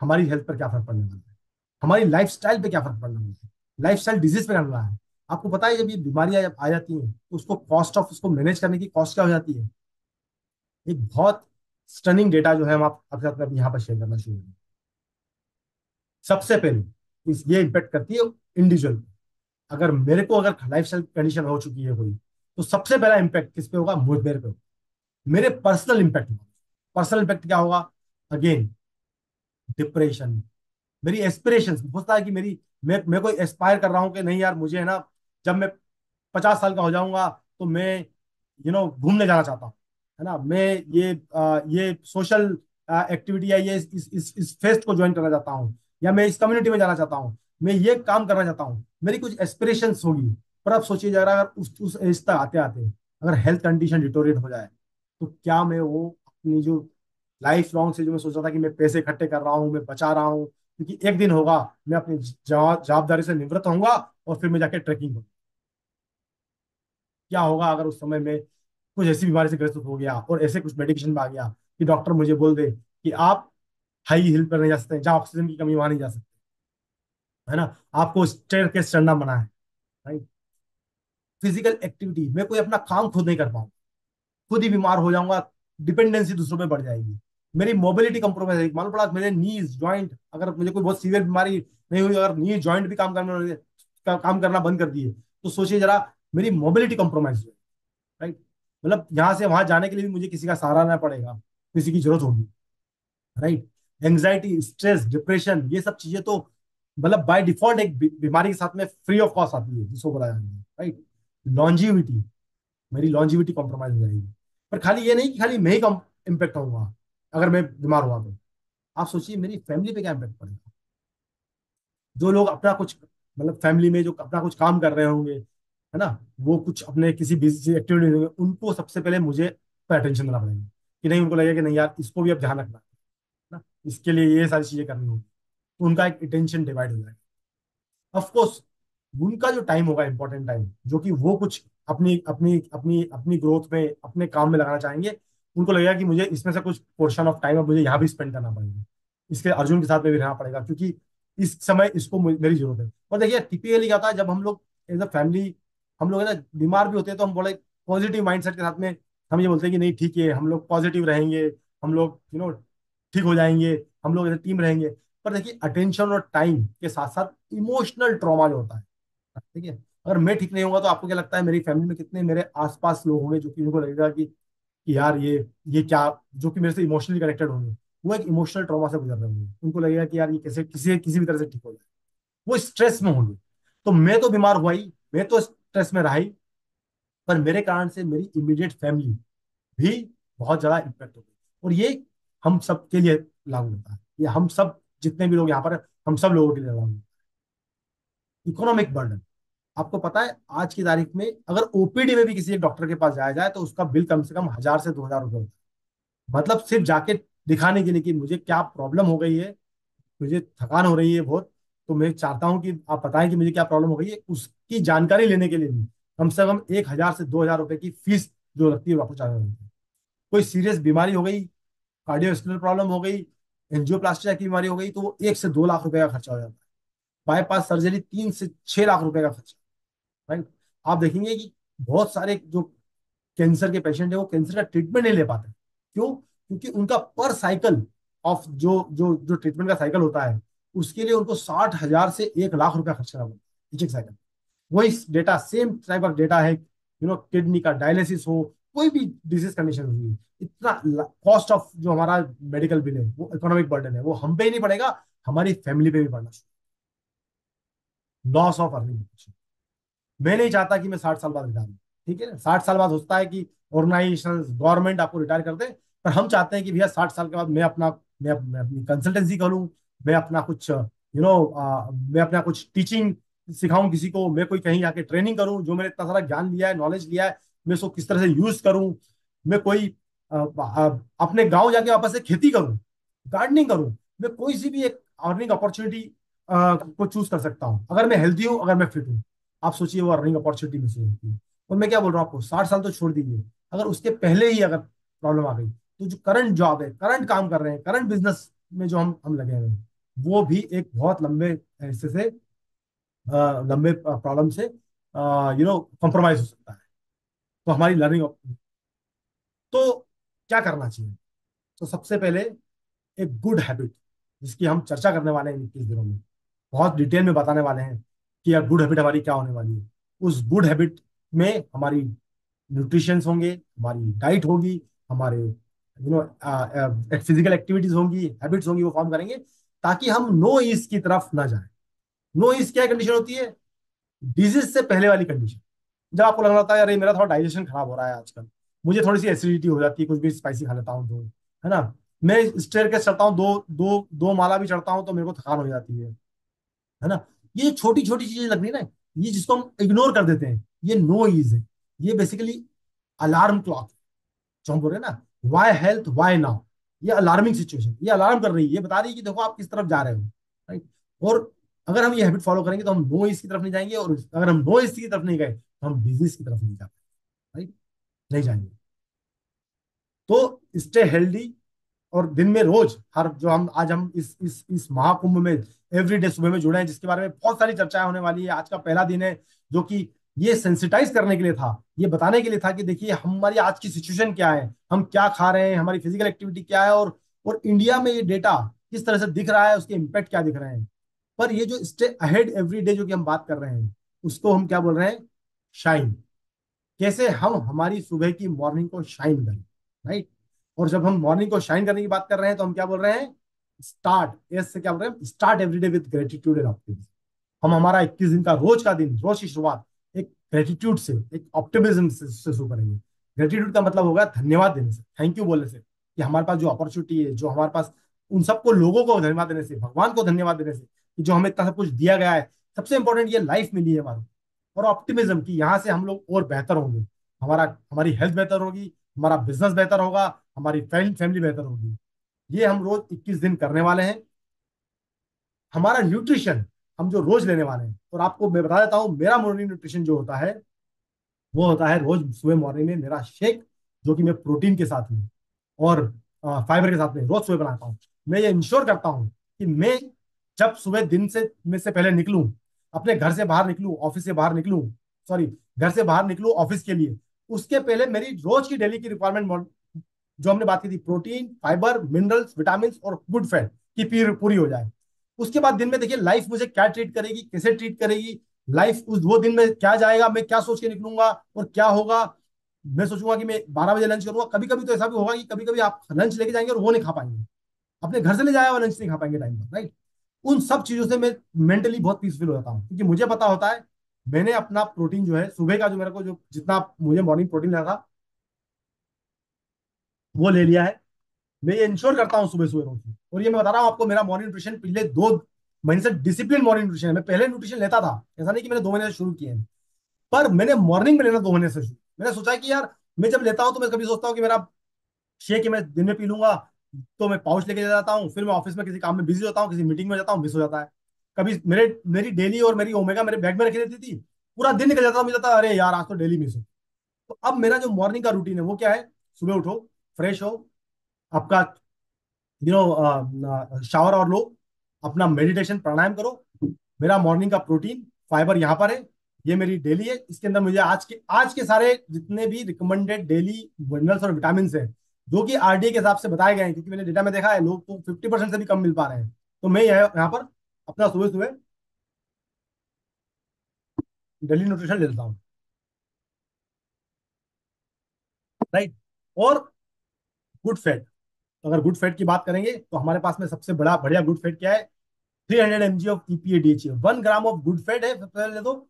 हमारी हेल्थ पर क्या फर्क पड़ने वाला है, हमारी लाइफस्टाइल पे क्या फर्क पड़ने वाला है, लाइफस्टाइल डिजीज पे क्या रहा है। आपको पता है जब ये बीमारियां जब आ जाती हैं तो उसको कॉस्ट ऑफ उसको मैनेज करने की कॉस्ट क्या हो जाती है। एक बहुत स्टनिंग डेटा जो है हम आपके साथ में अभी यहाँ पर शेयर करना शुरू करें। सबसे पहले ये इम्पेक्ट करती है इंडिविजुअल। अगर मेरे को अगर लाइफस्टाइल कंडीशन हो चुकी है कोई, तो सबसे पहला इम्पैक्ट किस पे होगा, मेरे पे होगा, मेरे पर्सनल इम्पैक्ट होगा। पर्सनल इम्पैक्ट क्या होगा, अगेन डिप्रेशन, मेरी एस्पिरेशंस होता है कि मैं कोई एस्पायर कर रहा हूँ कि नहीं यार मुझे है ना, जब मैं 50 साल का हो जाऊंगा तो मैं घूमने जाना चाहता हूँ, है ना, मैं ये सोशल एक्टिविटी या ये इस फेस्ट को ज्वाइन करना चाहता हूँ, या मैं इस कम्युनिटी में जाना चाहता हूँ, मैं ये काम करना चाहता हूँ, मेरी कुछ एस्पिरेशंस होगी। पर अब सोचिए जरा, अगर उस एज तक आते आते अगर हेल्थ कंडीशन डिटोरेट हो जाए, तो क्या मैं वो अपनी जो लाइफ लॉन्ग से जो मैं सोच रहा था कि मैं पैसे इकट्ठे कर रहा हूँ, मैं बचा रहा हूँ, क्योंकि एक दिन होगा मैं अपनी जवाबदारी से निवृत्त होऊंगा और फिर मैं जाके ट्रैकिंग करूँ, क्या होगा अगर उस समय में कुछ ऐसी बीमारी से ग्रसित हो गया और ऐसे कुछ मेडिकेशन में आ गया कि डॉक्टर मुझे बोल दे कि आप हाई हिल पर नहीं जा सकते, जहाँ ऑक्सीजन की कमी वहां नहीं जा सकते, है ना, आपको स्टेयर केस चढ़ना मना है, राइट। फिजिकल एक्टिविटी, मैं कोई अपना काम खुद नहीं कर पाऊंगा, खुद ही बीमार हो जाऊंगा, डिपेंडेंसी दूसरों पे बढ़ जाएगी, मेरी मोबिलिटी कंप्रोमाइज होगी, मालूम पड़ा मेरे नीज जॉइंट, अगर मुझे कोई बहुत सीवियर बीमारी नहीं हुई, अगर नी जॉइंट भी काम करना बंद कर दिए, तो सोचिए जरा मेरी मोबिलिटी कंप्रोमाइज हुई, राइट। मतलब यहाँ से वहां जाने के लिए भी मुझे किसी का सहारा ना पड़ेगा, किसी की जरूरत होगी, राइट। एंग्जाइटी, स्ट्रेस, डिप्रेशन, ये सब चीजें तो मतलब बाय डिफॉल्ट एक बीमारी के साथ में फ्री ऑफ कॉस्ट आती है, जिसको बोला जाता है, राइट। लॉन्जिविटी, मेरी लॉन्जिविटी कॉम्प्रोमाइज हो जाएगी। पर खाली ये नहीं कि खाली मैं ही कम इम्पेक्ट होऊंगा अगर मैं बीमार हुआ तो, आप सोचिए मेरी फैमिली पे क्या इम्पेक्ट पड़ेगा। जो लोग अपना कुछ, मतलब फैमिली में जो अपना कुछ काम कर रहे होंगे, है ना, वो कुछ अपने किसी बिजी एक्टिविटी होंगे, उनको सबसे पहले मुझे पर अटेंशन देना पड़ेगा, कि नहीं, उनको लगेगा कि नहीं यार इसको भी अब ध्यान रखना है ना, इसके लिए ये सारी चीजें करनी होगी, तो उनका एक अटेंशन डिवाइड हो जाएगा। ऑफ कोर्स उनका जो टाइम होगा, इंपॉर्टेंट टाइम, जो कि वो कुछ अपनी अपनी अपनी अपनी ग्रोथ में, अपने काम में लगाना चाहेंगे, उनको लगेगा कि मुझे इसमें से कुछ पोर्शन ऑफ टाइम अब मुझे यहाँ भी स्पेंड करना पड़ेगा, इसके अर्जुन के साथ में भी रहना पड़ेगा, क्योंकि इस समय इसको मेरी जरूरत है। और देखिए टिपिकली क्या होता है, जब हम लोग एज अ फैमिली हम लोग है ना बीमार भी होते हैं, तो हम बड़े पॉजिटिव माइंडसेट के साथ में हम ये बोलते हैं कि नहीं ठीक है, हम लोग पॉजिटिव रहेंगे, हम लोग ठीक हो जाएंगे, हम लोग ऐसे टीम रहेंगे। पर देखिए अटेंशन और टाइम के साथ साथ इमोशनल ट्रॉमा जो होता है, ठीक है, अगर मैं ठीक नहीं होगा तो आपको क्या लगता है मेरी फैमिली में कितने मेरे आसपास लोग होंगे जो कि उनको लगेगा कि यार ये क्या, जो कि मेरे से इमोशनली कनेक्टेड होंगे, वो एक इमोशनल ट्रॉमा से गुजर रहे होंगे, उनको लगेगा कि यार ये कैसे किसी किसी भी तरह से ठीक हो जाए, वो स्ट्रेस में होंगे। तो मैं तो बीमार हुआ ही, मैं तो स्ट्रेस में रहा ही, पर मेरे कारण से मेरी इमीडिएट फैमिली भी बहुत ज्यादा इम्पेक्ट होगी। और ये हम सब के लिए लागू होता है, ये हम सब जितने भी लोग यहाँ पर हैं, हम सब लोगों के लिए लागू होता है। इकोनॉमिक बर्डन, आपको पता है आज की तारीख में अगर ओपीडी में भी किसी एक डॉक्टर के पास जाया जाए तो उसका बिल कम से कम 1,000 से 2,000 रुपये होता है, मतलब सिर्फ जाके दिखाने के लिए कि मुझे क्या प्रॉब्लम हो गई है, मुझे थकान हो रही है बहुत, तो मैं चाहता हूं कि आप बताएं कि मुझे क्या प्रॉब्लम हो गई है, उसकी जानकारी लेने के लिए भी कम से कम 1,000 से 2,000 रुपए की फीस जो लगती है वापस चार्ज होती है। कोई सीरियस बीमारी हो गई, कार्डियोवास्कुलर प्रॉब्लम हो गई, एंजियोप्लास्टिया की बीमारी हो गई, तो वो 1 से 2 लाख रुपए का खर्चा हो जाता है। बाईपास सर्जरी 3 से 6 लाख रुपए का खर्चा, राइट। आप देखेंगे कि बहुत सारे जो कैंसर के पेशेंट है वो कैंसर का ट्रीटमेंट नहीं ले पाते। क्यों? क्योंकि उनका पर साइकिल ऑफ जो जो जो ट्रीटमेंट का साइकिल होता है, उसके लिए उनको 60,000 से 1 लाख रुपया खर्च करना पड़ता है, एक साइकिल। वही data, same type of data है, किडनी का डायलिसिस हो, कोई भी डिजीज कंडीशन हुई, इतना कॉस्ट ऑफ जो हमारा मेडिकल बिल है, वो इकोनॉमिक बर्डन है, वो हम पे ही नहीं पड़ेगा, हमारी फैमिली पे भी पड़ना शुरू। Loss of earning. मैं नहीं चाहता कि मैं 60 साल बाद रिटायर हूँ। ठीक है ना, 60 साल बाद होता है कि ऑर्गेनाइजेशन गवर्नमेंट आपको रिटायर कर दे। पर हम चाहते हैं कि भैया 60 साल के बाद मैं अपनी कंसल्टेंसी करूँ, मैं अपना कुछ मैं अपना कुछ टीचिंग सिखाऊं किसी को, मैं कोई कहीं जाके ट्रेनिंग करूं, जो मैंने इतना सारा ज्ञान लिया है, नॉलेज लिया है, मैं उसको किस तरह से यूज करूं। मैं कोई अपने गांव जाके वापस से खेती करूं, गार्डनिंग करूं, मैं कोई सी भी एक अर्निंग अपॉर्चुनिटी को चूज कर सकता हूं, अगर मैं हेल्दी हूं, अगर मैं फिट हूं। आप सोचिए वो अर्निंग अपॉर्चुनिटी मिस होती है। और मैं क्या बोल रहा हूँ आपको, 60 साल तो छोड़ दीजिए, अगर उसके पहले ही अगर प्रॉब्लम आ गई, तो जो करंट जॉब है, करंट काम कर रहे हैं, करंट बिजनेस में जो हम लगे हुए हैं, वो भी एक बहुत लंबे हिस्से से लंबे प्रॉब्लम से कॉम्प्रोमाइज हो सकता है। तो हमारी लर्निंग, तो क्या करना चाहिए? तो सबसे पहले एक गुड हैबिट, जिसकी हम चर्चा करने वाले हैं 21 दिनों में, बहुत डिटेल में बताने वाले हैं कि यार गुड हैबिट हमारी क्या होने वाली है। उस गुड हैबिट में हमारी न्यूट्रिशन होंगे, हमारी डाइट होगी, हमारे फिजिकल एक्टिविटीज होंगी, हैबिट्स होंगी, वो फॉर्म करेंगे, ताकि हम नो ईज की तरफ ना जाए। नो ईज क्या कंडीशन होती है? डिजीज से पहले वाली कंडीशन। जब आपको लग रहा था यार ये मेरा थोड़ा डाइजेशन खराब हो रहा है आजकल, मुझे थोड़ी सी एसिडिटी हो जाती है, कुछ भी स्पाइसी खा लेता हूँ तो, है ना, मैं स्टेयर के चढ़ता हूँ, दो दो दो माला भी चढ़ता हूँ तो मेरे को थकान हो जाती है ना। ये छोटी छोटी चीजें लग रही ना, ये जिसको हम इग्नोर कर देते हैं, ये नो ईज है। ये बेसिकली अलार्म क्लॉक, जो हम बोल रहे हैं ना, वाई हेल्थ वाई नाउ। ये अलार्मिंग सिचुएशन, ये अलार्म कर रही है, ये बता रही है कि देखो आप किस तरफ जा रहे हो। राइट? और अगर हम ये हैबिट फॉलो करेंगे तो हम नो ईज की तरफ नहीं जाएंगे, और अगर हम नो ईज की तरफ नहीं गए तो हम डिजीज की तरफ नहीं जा पाएंगे। राइट? नहीं जाएंगे। तो स्टे हेल्दी, और दिन में रोज, हर जो हम इस महाकुंभ में एवरीडे सुबह में जुड़े हैं, जिसके बारे में बहुत सारी चर्चाएं होने वाली है। आज का पहला दिन है जो कि ये सेंसिटाइज करने के लिए था, ये बताने के लिए था कि देखिए हमारी आज की सिचुएशन क्या है, हम क्या खा रहे हैं, हमारी फिजिकल एक्टिविटी क्या है, और इंडिया में ये डेटा किस तरह से दिख रहा है, उसके इम्पैक्ट क्या दिख रहे हैं। पर ये जो स्टे अहेड एवरी डे जो कि हम बात कर रहे हैं, उसको हम क्या बोल रहे हैं? शाइन। कैसे हम हमारी सुबह की मॉर्निंग को शाइन करें। राइट? और जब हम मॉर्निंग को शाइन करने की बात कर रहे हैं, तो हम क्या बोल रहे हैं? स्टार्ट, एस से क्या बोल रहे हैं? Start everyday with gratitude and optimism. हम हमारा 21 दिन का, रोज का दिन, रोज की शुरुआत एक ग्रेटिट्यूड से, एक ऑप्टिमिज्म से शुरू करेंगे। ग्रेटिट्यूड का मतलब होगा धन्यवाद देने से, थैंक यू बोलने से, कि हमारे पास जो अपॉर्चुनिटी है, जो हमारे पास, उन सबको, लोगों को धन्यवाद देने से, भगवान को धन्यवाद देने से, कि जो हमें इतना सब कुछ दिया गया है, सबसे इंपॉर्टेंट ये लाइफ मिली है हमारी। और ऑप्टिमिज्म की, यहाँ से हम लोग और बेहतर होंगे, हमारा हमारी हेल्थ बेहतर होगी, हमारा बिजनेस बेहतर होगा, हमारी फैमिली बेहतर होगी। ये हम रोज 21 दिन करने वाले हैं। हमारा न्यूट्रिशन हम जो रोज लेने वाले हैं, और आपको मैं बता देता हूँ, मेरा मॉर्निंग न्यूट्रिशन जो होता है, वो होता है रोज सुबह मॉर्निंग में मेरा शेक, जो कि मैं प्रोटीन के साथ में और फाइबर के साथ में रोज सुबह बनाता हूँ। मैं ये इंश्योर करता हूँ कि मैं जब सुबह दिन से में से पहले निकलूं, अपने घर से बाहर निकलूं, ऑफिस से बाहर निकलूं, सॉरी, घर से बाहर निकलूं ऑफिस के लिए, उसके पहले मेरी रोज की डेली की रिक्वायरमेंट, जो हमने बात की थी, प्रोटीन, फाइबर, मिनरल्स, विटामिन और गुड फैट की पूरी हो जाए। उसके बाद दिन में देखिए लाइफ मुझे क्या ट्रीट करेगी, कैसे ट्रीट करेगी, लाइफ उस वो दिन में क्या जाएगा, मैं क्या सोच के निकलूंगा और क्या होगा। मैं सोचूंगा कि मैं 12 बजे लंच करूंगा, कभी कभी तो ऐसा भी होगा कि कभी कभी आप लंच लेके जाएंगे और वो नहीं खा पाएंगे, अपने घर से ले जाया हुआ लंच नहीं खा पाएंगे टाइम पर। राइट? उन सब चीजों से मैं मेंटली बहुत पीसफुल हो जाता हूँ, क्योंकि मुझे पता होता है मैंने अपना प्रोटीन जो है सुबह का, जो मेरे को जो जितना मुझे मॉर्निंग प्रोटीन लेना था, वो ले लिया है। मैं ये इंश्योर करता हूँ सुबह सुबह रोज। और ये मैं बता रहा हूँ आपको, मेरा मॉर्निंग न्यूट्रिशन पिछले 2 महीने से डिसिप्लिन मॉर्निंग न्यूट्रिशन है। मैं पहले न्यूट्रिशन लेता था, ऐसा नहीं कि मैंने 2 महीने से शुरू किए हैं, पर मैंने मॉर्निंग में लेना 2 महीने से शुरू। मैंने सोचा कि यार मैं जब लेता हूँ तो मैं कभी सोचता हूँ कि मेरा शेक है, मैं दिन में पी लूंगा, तो मैं पाउच लेके जाता हूँ, फिर मैं ऑफिस में किसी काम में बिजी होता हूँ, किसी मीटिंग में जाता हूँ, मिस हो जाता है। कभी मेरी डेली और मेरी ओमेगा मेरे बैग में रखी रहती थी, पूरा दिन निकल जाता, मुझे लगता अरे यार आज तो डेली मिस हो। तो अब मेरा जो मॉर्निंग का रूटीन है वो क्या है? सुबह उठो, फ्रेश हो, आपका शावर और लो, अपना मेडिटेशन प्राणायाम करो, मेरा मॉर्निंग का प्रोटीन फाइबर यहाँ पर है, ये मेरी डेली है। इसके अंदर मुझे आज के सारे जितने भी रिकमेंडेड डेली मिनरल्स और विटामिन है, जो कि आरडीए के हिसाब से बताए गए हैं, क्योंकि मैंने डेटा में देखा है लोग तो 50% से भी कम मिल पा रहे हैं। तो मैं यहाँ पर अपना सुबह सुबह डेली न्यूट्रिशन लेता हूँ। राइट। और गुड फैट, अगर गुड फैट की बात करेंगे तो हमारे पास में सबसे बड़ा बढ़िया गुड फैट क्या है? 300 mg of EPA DHA, 1 gram of good fat है सबसे पहले तो,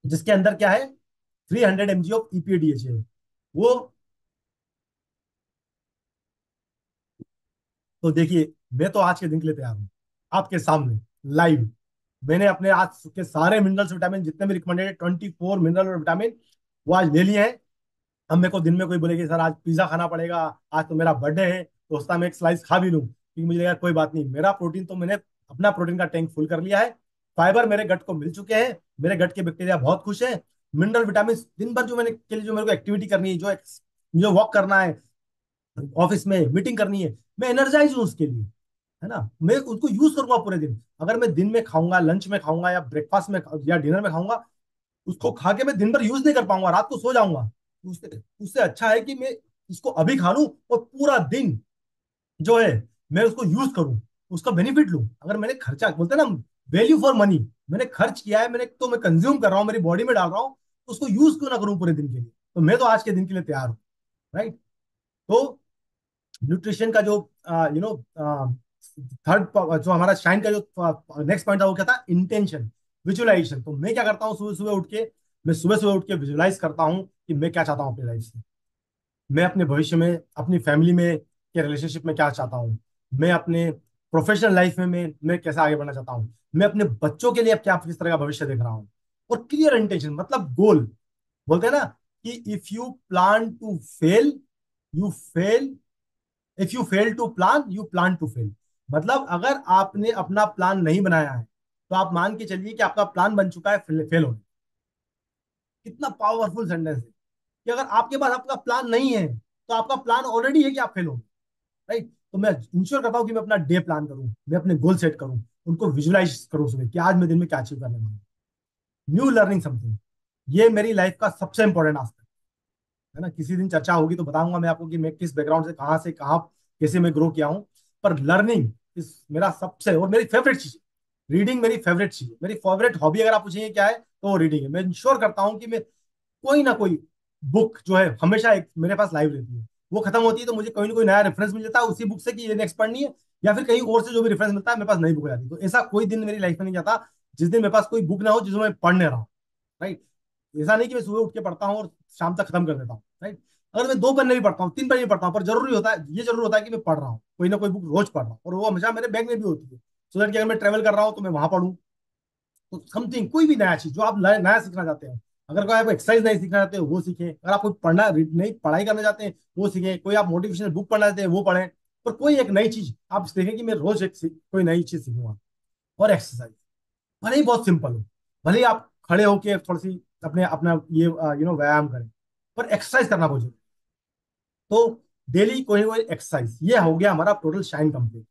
जिसके अंदर क्या है? 300 mg ऑफ ईपीए डीएचए। वो तो देखिए, मैं तो आज के दिन के लिए तैयार हूँ, आपके सामने लाइव। मैंने अपने आज के सारे मिनरल्स विटामिन जितने भी रिकमेंडेड 24 मिनरल और विटामिन वो आज ले लिए हैं। अब मेरे को दिन में कोई बोले कि सर आज पिज्जा खाना पड़ेगा, आज तो मेरा बर्थडे है तो उसका मैं एक स्लाइस खा भी लूं, क्योंकि मुझे लगा कोई बात नहीं, मेरा प्रोटीन तो मैंने अपना प्रोटीन का टैंक फुल कर लिया है। फाइबर मेरे गट को मिल चुके हैं, मेरे गट के बैक्टीरिया बहुत खुश है। मिनरल विटामिन दिन भर जो मैंने के लिए जो मेरे को एक्टिविटी करनी है, जो वॉक करना है, ऑफिस में मीटिंग करनी है, मैं एनर्जाइज हूँ उसके लिए। है ना, मैं उसको यूज करूंगा पूरे दिन। अगर मैं दिन में खाऊंगा, लंच में खाऊंगा या ब्रेकफास्ट में या डिनर में खाऊंगा, उसको खा के मैं दिन भर यूज नहीं कर पाऊंगा, रात को सो जाऊंगा। उससे उससे अच्छा है कि मैं इसको अभी खा लूं और पूरा दिन जो है मैं उसको यूज करूं, उसका बेनिफिट लूं। अगर मैंने खर्चा, बोलते हैं ना, वैल्यू फॉर मनी, मैंने खर्च किया है, मैंने तो मैं कंज्यूम कर रहा हूँ, मेरी बॉडी में डाल रहा हूँ, तो उसको यूज क्यों ना करूं पूरे दिन के लिए? तो मैं तो आज के दिन के लिए तैयार हूँ। राइट। तो न्यूट्रिशन का जो थर्ड जो हमारा शाइन का जो नेक्स्ट पॉइंट था वो क्या था? Intention, visualisation. तो मैं क्या करता हूँ सुबह सुबह उठ के? मैं सुबह सुबह उठ के विजुअलाइज करता हूँ कि मैं क्या चाहता हूँ अपनी लाइफ से। मैं अपने भविष्य में, अपनी फैमिली में के रिलेशनशिप में क्या चाहता हूँ, मैं अपने प्रोफेशनल लाइफ में मैं कैसे आगे बढ़ना चाहता हूँ, मैं अपने बच्चों के लिए अब क्या किस तरह का भविष्य देख रहा हूँ। और क्लियर इंटेंशन मतलब गोल। बोलते हैं ना कि if you plan to fail, you fail. If you fail to plan, you plan to fail. मतलब अगर आपने अपना प्लान नहीं बनाया है, तो आप मान के चलिए कि आपका प्लान बन चुका है फेल होने। कितना पावरफुल सेंटेंस है कि अगर आपके पास आपका प्लान नहीं है, तो आपका प्लान ऑलरेडी है कि आप फेल होंगे। राइट। तो मैं इंश्योर करता हूं कि मैं अपना डे प्लान करूं, मैं अपने गोल सेट करूं, उनको विजुलाइज करूं सुबह कि आज मैं दिन में क्या अचीव करने वाला हूं। न्यू लर्निंग समथिंग, ये मेरी लाइफ का सबसे इंपॉर्टेंट एस्पेक्ट है ना। किसी दिन चर्चा होगी तो बताऊंगा मैं आपको कि मैं किस बैकग्राउंड से कहाँ कैसे मैं ग्रो किया हूँ। पर लर्निंग इस मेरा सबसे और मेरी फेवरेट चीज, रीडिंग मेरी फेवरेट चीज है। मेरी फेवरेट हॉबी अगर आप पूछेंगे क्या है, तो वो रीडिंग है। मैं इंश्योर करता हूँ कि मैं कोई ना कोई बुक जो है हमेशा एक मेरे पास लाइव रहती है। वो खत्म होती है तो मुझे कोई ना कोई नया रेफरेंस मिल जाता है उसी बुक से कि ये नेक्स्ट पढ़नी है, या फिर कहीं और से जो भी रेफरेंस मिलता है मेरे पास नई बुक हो जाती है। तो ऐसा कोई दिन मेरी लाइफ में नहीं जाता जिस दिन मेरे पास कोई बुक ना हो जिसमें मैं पढ़ने रहा हूँ। राइट। ऐसा नहीं कि मैं सुबह उठ के पढ़ता हूँ और शाम तक खत्म कर देता हूँ। राइट। अगर मैं 2 पन्ने भी पढ़ता हूँ, 3 पन्ने भी पढ़ता हूँ, पर जरूरी होता है, ये जरूर होता है कि मैं पढ़ रहा हूँ, कोई ना कोई बुक रोज पढ़ रहा हूँ, और वो हमेशा मेरे बैग में भी होती है, सो दैट कि अगर मैं ट्रेवल कर रहा हूँ तो मैं वहां पढ़ूँ। तो समथिंग, कोई भी नया चीज जो आप नया सीखना चाहते हो, अगर कोई आप एक्सरसाइज नहीं सीखना चाहते हो वो सीखें, अगर आप कोई नहीं पढ़ाई करना चाहते हैं वो सीखें, कोई आप मोटिवेशनल बुक पढ़ना चाहते हैं वो पढ़ें। पर कोई एक नई चीज आप देखें कि मैं रोज कोई नई चीज सीखूंगा। और एक्सरसाइज भले ही बहुत सिंपल हो, भले ही आप खड़े होके थोड़ी सी अपने अपना ये व्यायाम करें, पर एक्सरसाइज करना बहुत जरूरी है। तो डेली कोई ना कोई एक्सरसाइज, ये हो गया हमारा टोटल शाइन कंप्लीट।